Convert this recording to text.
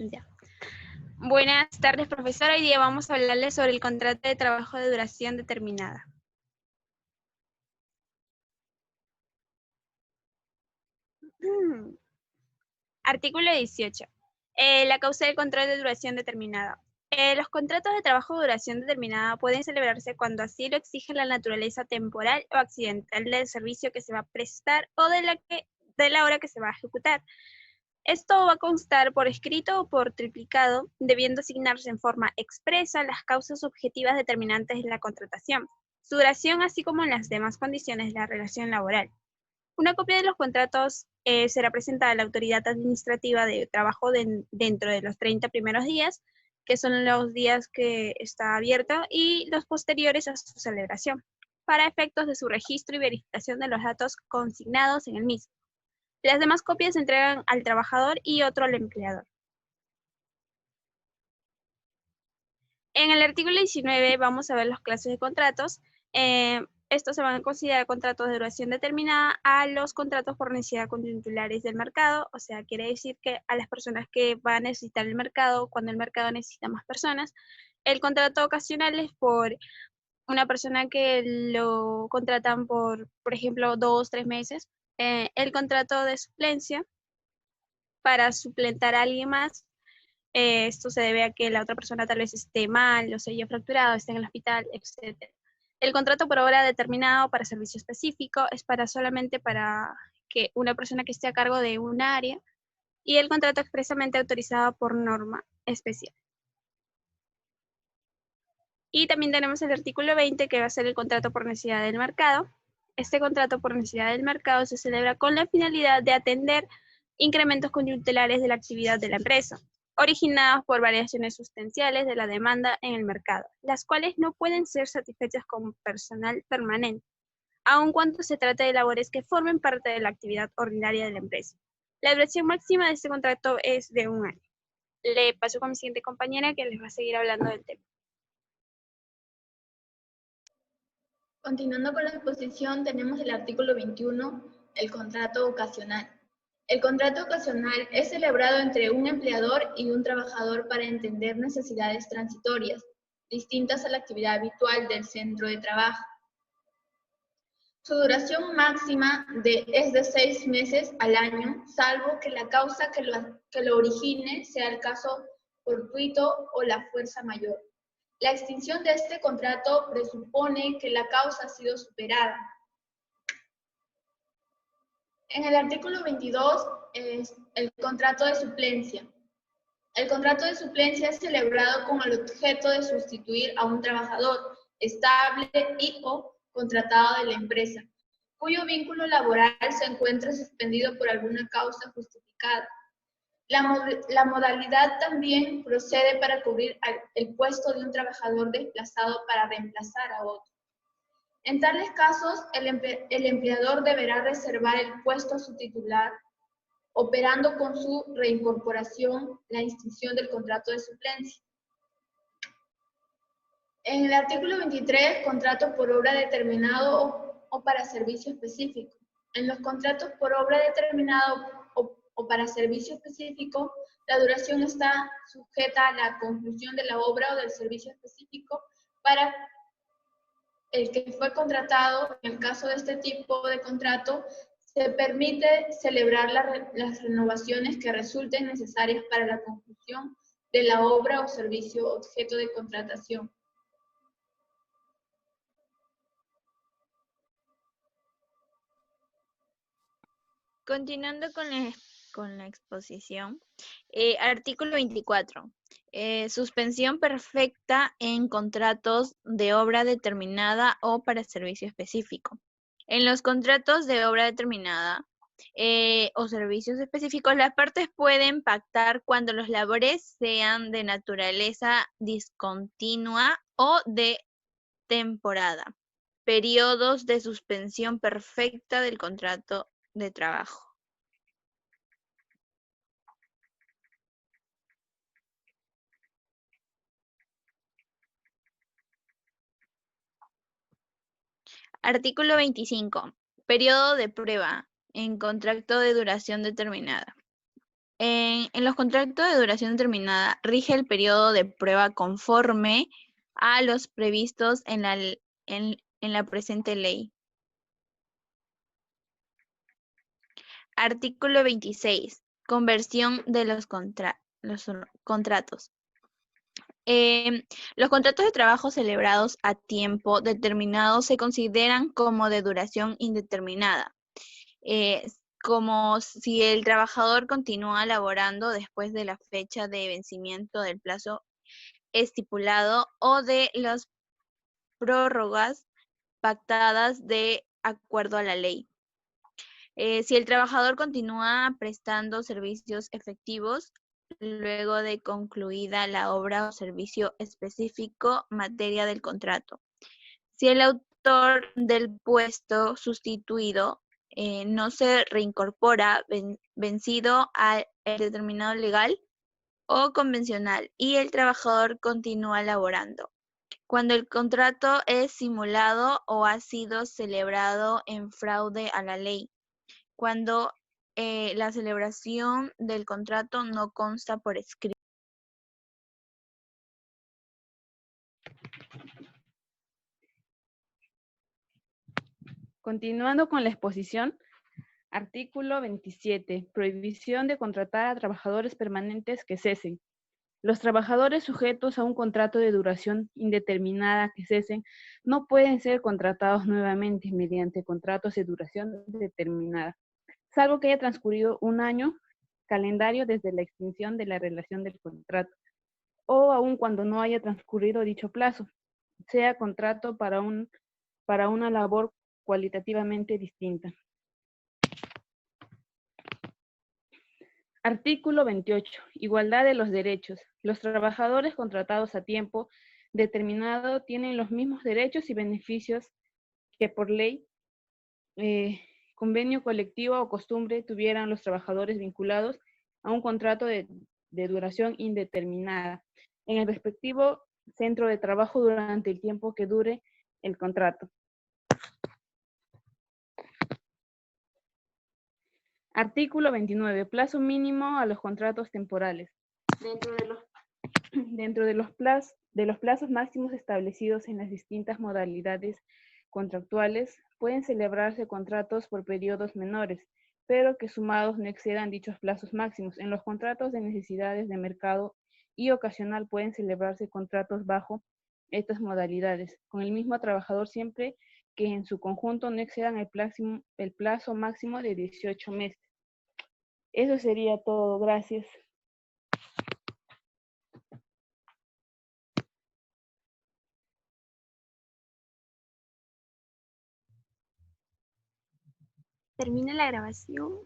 Ya. Buenas tardes, profesora. Hoy día vamos a hablarles sobre el contrato de trabajo de duración determinada. Artículo 18. La causa del contrato de duración determinada. Los contratos de trabajo de duración determinada pueden celebrarse cuando así lo exige la naturaleza temporal o accidental del servicio que se va a prestar o de la hora que se va a ejecutar. Esto va a constar por escrito o por triplicado, debiendo asignarse en forma expresa las causas objetivas determinantes de la contratación, su duración, así como las demás condiciones de la relación laboral. Una copia de los contratos será presentada a la autoridad administrativa de trabajo dentro de los 30 primeros días, que son los días que está abierto, y los posteriores a su celebración, para efectos de su registro y verificación de los datos consignados en el mismo. Las demás copias se entregan al trabajador y otro al empleador. En el artículo 19 vamos a ver las clases de contratos. Estos se van a considerar contratos de duración determinada a los contratos por necesidad coyunturales del mercado, o sea, quiere decir que a las personas que van a necesitar el mercado cuando el mercado necesita más personas. El contrato ocasional es por una persona que lo contratan por ejemplo, 2, 3 meses. El contrato de suplencia para suplentar a alguien más. Esto se debe a que la otra persona tal vez esté mal, o se haya fracturado, esté en el hospital, etc. El contrato por hora determinado para servicio específico es solamente para que una persona que esté a cargo de un área, y el contrato expresamente autorizado por norma especial. Y también tenemos el artículo 20, que va a ser el contrato por necesidad del mercado. Este contrato por necesidad del mercado se celebra con la finalidad de atender incrementos coyunturales de la actividad de la empresa, originados por variaciones sustanciales de la demanda en el mercado, las cuales no pueden ser satisfechas con personal permanente, aun cuando se trate de labores que formen parte de la actividad ordinaria de la empresa. La duración máxima de este contrato es de 1 año. Le paso con mi siguiente compañera, que les va a seguir hablando del tema. Continuando con la exposición, tenemos el artículo 21, el contrato ocasional. El contrato ocasional es celebrado entre un empleador y un trabajador para entender necesidades transitorias, distintas a la actividad habitual del centro de trabajo. Su duración máxima es de 6 meses al año, salvo que la causa que lo origine sea el caso fortuito o la fuerza mayor. La extinción de este contrato presupone que la causa ha sido superada. En el artículo 22 es el contrato de suplencia. El contrato de suplencia es celebrado con el objeto de sustituir a un trabajador estable y/o contratado de la empresa, cuyo vínculo laboral se encuentra suspendido por alguna causa justificada. La modalidad también procede para cubrir el puesto de un trabajador desplazado para reemplazar a otro. En tales casos, el empleador deberá reservar el puesto a su titular, operando con su reincorporación la extinción del contrato de suplencia. En el artículo 23, contrato por obra determinado o para servicio específico. En los contratos por obra determinado o para servicio específico, la duración está sujeta a la conclusión de la obra o del servicio específico para el que fue contratado. En el caso de este tipo de contrato, se permite celebrar las renovaciones que resulten necesarias para la conclusión de la obra o servicio objeto de contratación. Continuando con la exposición, artículo 24. Suspensión perfecta en contratos de obra determinada o para servicio específico. En los contratos de obra determinada o servicios específicos, las partes pueden pactar cuando los labores sean de naturaleza discontinua o de temporada. Periodos de suspensión perfecta del contrato de trabajo. Artículo 25. Periodo de prueba en contrato de duración determinada. En los contratos de duración determinada rige el periodo de prueba conforme a los previstos en la presente ley. Artículo 26. Conversión de los contratos. Los contratos de trabajo celebrados a tiempo determinado se consideran como de duración indeterminada, como si el trabajador continúa laborando después de la fecha de vencimiento del plazo estipulado o de las prórrogas pactadas de acuerdo a la ley. Si el trabajador continúa prestando servicios efectivos luego de concluida la obra o servicio específico materia del contrato. Si el autor del puesto sustituido no se reincorpora vencido al determinado legal o convencional y el trabajador continúa laborando. Cuando el contrato es simulado o ha sido celebrado en fraude a la ley. Cuando la celebración del contrato no consta por escrito. Continuando con la exposición, artículo 27. Prohibición de contratar a trabajadores permanentes que cesen. Los trabajadores sujetos a un contrato de duración indeterminada que cesen no pueden ser contratados nuevamente mediante contratos de duración determinada, salvo que haya transcurrido un año calendario desde la extinción de la relación del contrato, o aun cuando no haya transcurrido dicho plazo, sea contrato para una labor cualitativamente distinta. Artículo 28. Igualdad de los derechos. Los trabajadores contratados a tiempo determinado tienen los mismos derechos y beneficios que por ley, convenio colectivo o costumbre tuvieran los trabajadores vinculados a un contrato de duración indeterminada en el respectivo centro de trabajo durante el tiempo que dure el contrato. Artículo 29. Plazo mínimo a los contratos temporales. Dentro de los plazos máximos establecidos en las distintas modalidades contractuales, pueden celebrarse contratos por periodos menores, pero que sumados no excedan dichos plazos máximos. En los contratos de necesidades de mercado y ocasional pueden celebrarse contratos bajo estas modalidades, con el mismo trabajador siempre que en su conjunto no excedan el plazo máximo de 18 meses. Eso sería todo. Gracias. Termina la grabación.